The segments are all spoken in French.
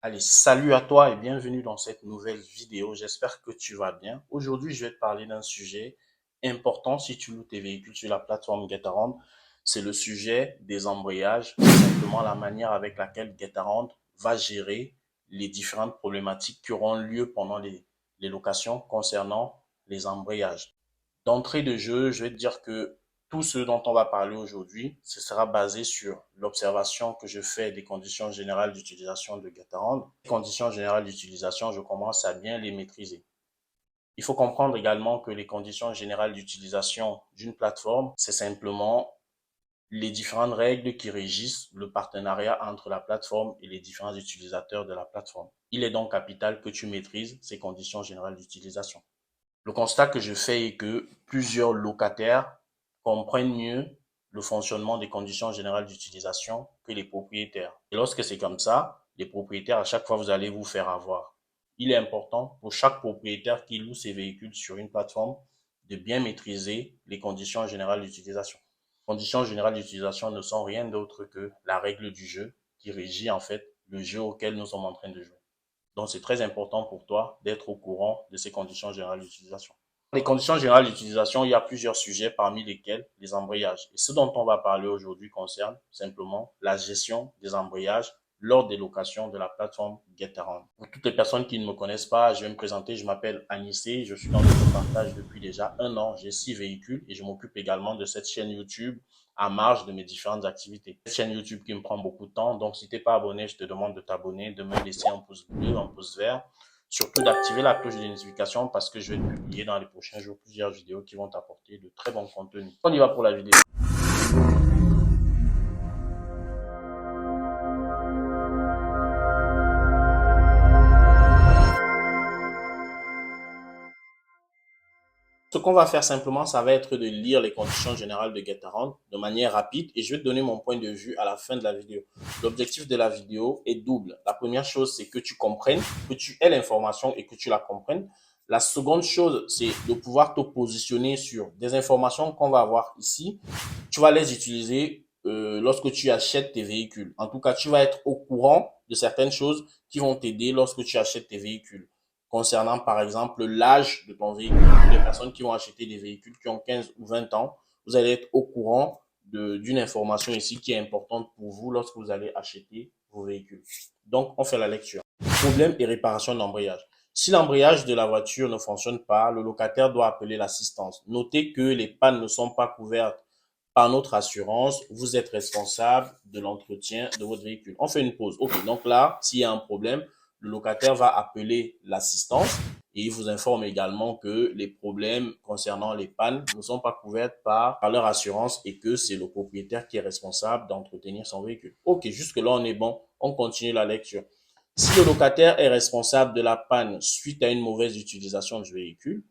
Allez, salut à toi et bienvenue dans cette nouvelle vidéo. J'espère que tu vas bien. Aujourd'hui, je vais te parler d'un sujet important si tu loues tes véhicules sur la plateforme Getaround. C'est le sujet des embrayages, tout simplement la manière avec laquelle Getaround va gérer les différentes problématiques qui auront lieu pendant les locations concernant les embrayages. D'entrée de jeu, je vais te dire que tout ce dont on va parler aujourd'hui, ce sera basé sur l'observation que je fais des conditions générales d'utilisation de Getaround. Les conditions générales d'utilisation, je commence à bien les maîtriser. Il faut comprendre également que les conditions générales d'utilisation d'une plateforme, c'est simplement les différentes règles qui régissent le partenariat entre la plateforme et les différents utilisateurs de la plateforme. Il est donc capital que tu maîtrises ces conditions générales d'utilisation. Le constat que je fais est que plusieurs locataires comprennent mieux le fonctionnement des conditions générales d'utilisation que les propriétaires. Et lorsque c'est comme ça, les propriétaires, à chaque fois, vous allez vous faire avoir. Il est important pour chaque propriétaire qui loue ses véhicules sur une plateforme de bien maîtriser les conditions générales d'utilisation. Les conditions générales d'utilisation ne sont rien d'autre que la règle du jeu qui régit en fait le jeu auquel nous sommes en train de jouer. Donc, c'est très important pour toi d'être au courant de ces conditions générales d'utilisation. Les conditions générales d'utilisation, il y a plusieurs sujets parmi lesquels les embrayages. Et ce dont on va parler aujourd'hui concerne simplement la gestion des embrayages lors des locations de la plateforme Getaround. Pour toutes les personnes qui ne me connaissent pas, je vais me présenter. Je m'appelle Anissé. Je suis dans le partage depuis déjà 1 an. J'ai 6 véhicules et je m'occupe également de cette chaîne YouTube à marge de mes différentes activités. Cette chaîne YouTube qui me prend beaucoup de temps. Donc, si tu n'es pas abonné, je te demande de t'abonner, de me laisser un pouce bleu, un pouce vert. Surtout d'activer la cloche de notification parce que je vais publier dans les prochains jours plusieurs vidéos qui vont t'apporter de très bons contenus. On y va pour la vidéo. Ce qu'on va faire simplement, ça va être de lire les conditions générales de Getaround de manière rapide et je vais te donner mon point de vue à la fin de la vidéo. L'objectif de la vidéo est double. La première chose, c'est que tu comprennes, que tu aies l'information et que tu la comprennes. La seconde chose, c'est de pouvoir te positionner sur des informations qu'on va avoir ici. Tu vas les utiliser lorsque tu achètes tes véhicules. En tout cas, tu vas être au courant de certaines choses qui vont t'aider lorsque tu achètes tes véhicules concernant par exemple l'âge de ton véhicule. Les personnes qui vont acheter des véhicules qui ont 15 ou 20 ans, vous allez être au courant d'une information ici qui est importante pour vous lorsque vous allez acheter vos véhicules. Donc, on fait la lecture. Problème et réparation d'embrayage. Si l'embrayage de la voiture ne fonctionne pas, le locataire doit appeler l'assistance. Notez que les pannes ne sont pas couvertes par notre assurance. Vous êtes responsable de l'entretien de votre véhicule. On fait une pause. OK, donc là, s'il y a un problème, le locataire va appeler l'assistance et il vous informe également que les problèmes concernant les pannes ne sont pas couverts par leur assurance et que c'est le propriétaire qui est responsable d'entretenir son véhicule. OK, jusque-là, on est bon. On continue la lecture. Si le locataire est responsable de la panne suite à une mauvaise utilisation du véhicule,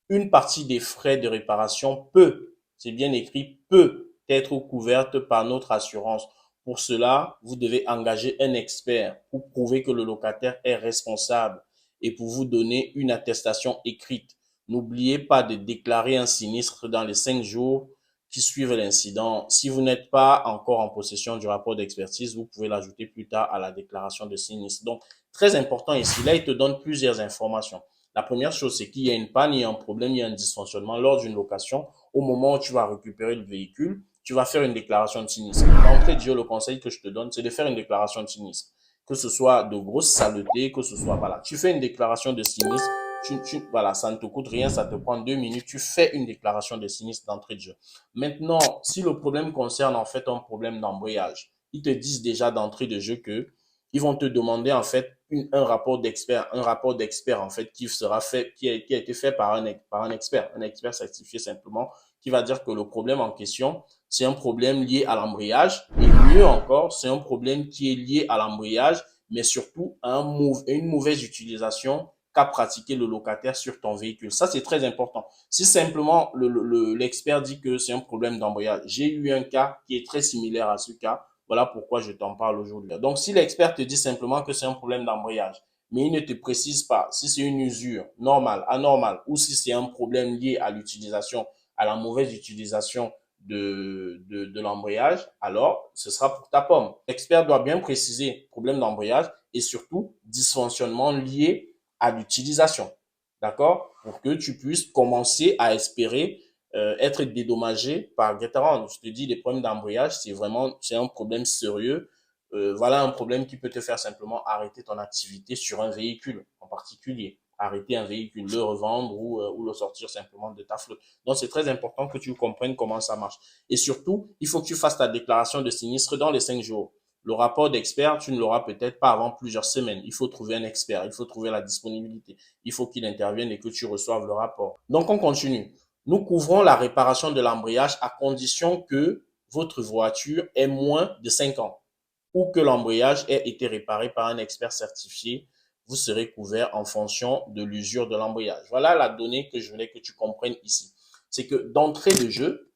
une partie des frais de réparation peut, c'est bien écrit, peut être couverte par notre assurance. Pour cela, vous devez engager un expert pour prouver que le locataire est responsable et pour vous donner une attestation écrite. N'oubliez pas de déclarer un sinistre dans les 5 jours qui suivent l'incident. Si vous n'êtes pas encore en possession du rapport d'expertise, vous pouvez l'ajouter plus tard à la déclaration de sinistre. Donc, très important ici, là, il te donne plusieurs informations. La première chose, c'est qu'il y a une panne, il y a un problème, il y a un dysfonctionnement lors d'une location. Au moment où tu vas récupérer le véhicule, tu vas faire une déclaration de sinistre. D'entrée de jeu, le conseil que je te donne, c'est de faire une déclaration de sinistre. Que ce soit de grosses saletés, que ce soit, voilà. Tu fais une déclaration de sinistre, voilà, ça ne te coûte rien, ça te prend 2 minutes, tu fais une déclaration de sinistre d'entrée de jeu. Maintenant, si le problème concerne en fait un problème d'embrayage, ils te disent déjà d'entrée de jeu que ils vont te demander en fait un rapport d'expert en fait qui sera fait, qui a été fait par un expert certifié simplement, qui va dire que le problème en question, c'est un problème lié à l'embrayage et mieux encore, c'est un problème qui est lié à l'embrayage, mais surtout à une mauvaise utilisation qu'a pratiqué le locataire sur ton véhicule. Ça, c'est très important. Si simplement l'expert dit que c'est un problème d'embrayage, j'ai eu un cas qui est très similaire à ce cas. Voilà pourquoi je t'en parle aujourd'hui. Donc, si l'expert te dit simplement que c'est un problème d'embrayage, mais il ne te précise pas si c'est une usure normale, anormale, ou si c'est un problème lié à l'utilisation, à la mauvaise utilisation de l'embrayage, alors ce sera pour ta pomme. L'expert doit bien préciser problème d'embrayage et surtout dysfonctionnements liés à l'utilisation. D'accord? Pour que tu puisses commencer à espérer être dédommagé par Getaround. Je te dis, les problèmes d'embrayage, c'est un problème sérieux. Voilà un problème qui peut te faire simplement arrêter ton activité sur un véhicule en particulier. Arrêter un véhicule, le revendre ou le sortir simplement de ta flotte. Donc, c'est très important que tu comprennes comment ça marche. Et surtout, il faut que tu fasses ta déclaration de sinistre dans les 5 jours. Le rapport d'expert, tu ne l'auras peut-être pas avant plusieurs semaines. Il faut trouver un expert, il faut trouver la disponibilité, il faut qu'il intervienne et que tu reçoives le rapport. Donc, on continue. Nous couvrons la réparation de l'embrayage à condition que votre voiture ait moins de 5 ans ou que l'embrayage ait été réparé par un expert certifié. Vous serez couvert en fonction de l'usure de l'embrayage. Voilà la donnée que je voulais que tu comprennes ici. C'est que d'entrée de jeu,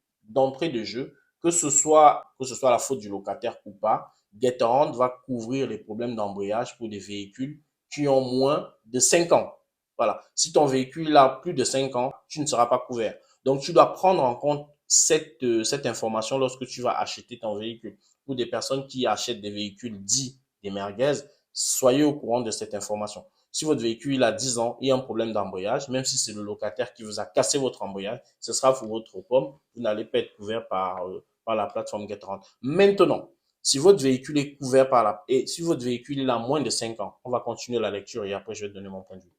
que ce soit la faute du locataire ou pas, Getaround va couvrir les problèmes d'embrayage pour des véhicules qui ont moins de 5 ans. Voilà. Si ton véhicule a plus de 5 ans, tu ne seras pas couvert. Donc, tu dois prendre en compte cette information lorsque tu vas acheter ton véhicule. Pour des personnes qui achètent des véhicules dits des merguez, soyez au courant de cette information. Si votre véhicule a 10 ans et a un problème d'embrayage, même si c'est le locataire qui vous a cassé votre embrayage, ce sera pour votre pomme. Vous n'allez pas être couvert par la plateforme Getaround. Maintenant, si votre véhicule est couvert et si votre véhicule a moins de 5 ans, on va continuer la lecture et après je vais te donner mon point de vue.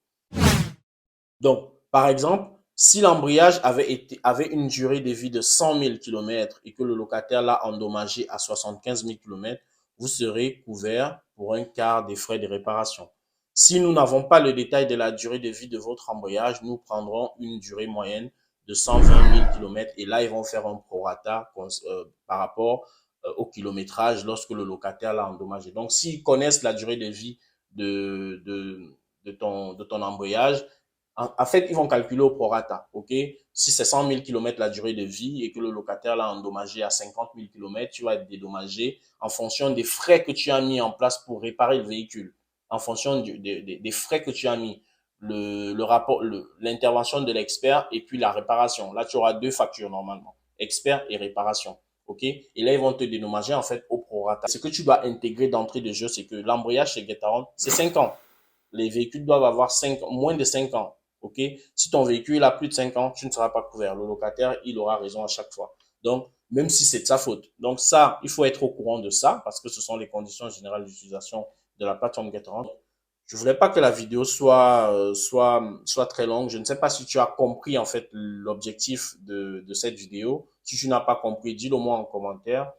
Donc, par exemple, si l'embrayage avait une durée de vie de 100 000 km et que le locataire l'a endommagé à 75 000 km, vous serez couvert pour un quart des frais de réparation. Si nous n'avons pas le détail de la durée de vie de votre embrayage, nous prendrons une durée moyenne de 120 000 km et là, ils vont faire un prorata par rapport au kilométrage lorsque le locataire l'a endommagé. Donc, s'ils connaissent la durée de vie de ton embrayage, en fait, ils vont calculer au prorata, ok? Si c'est 100 000 km la durée de vie et que le locataire l'a endommagé à 50 000 km, tu vas être dédommagé en fonction des frais que tu as mis en place pour réparer le véhicule, en fonction des frais que tu as mis, l'intervention de l'expert et puis la réparation. Là, tu auras deux factures normalement, expert et réparation, ok? Et là, ils vont te dédommager en fait au prorata. Ce que tu dois intégrer d'entrée de jeu, c'est que l'embrayage chez Getaround, c'est 5 ans. Les véhicules doivent avoir moins de 5 ans. OK? Si ton véhicule a plus de 5 ans, tu ne seras pas couvert. Le locataire, il aura raison à chaque fois. Donc, même si c'est de sa faute. Donc, ça, il faut être au courant de ça parce que ce sont les conditions générales d'utilisation de la plateforme Getaround. Je voulais pas que la vidéo soit très longue. Je ne sais pas si tu as compris, en fait, l'objectif de cette vidéo. Si tu n'as pas compris, dis-le moi en commentaire.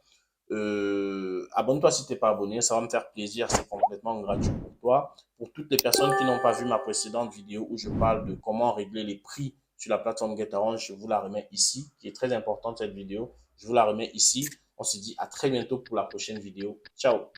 Abonne-toi si tu n'es pas abonné, ça va me faire plaisir, c'est complètement gratuit pour toi. Pour toutes les personnes qui n'ont pas vu ma précédente vidéo où je parle de comment régler les prix sur la plateforme Getaround, je vous la remets ici, qui est très importante cette vidéo. Je vous la remets ici. On se dit à très bientôt pour la prochaine vidéo. Ciao!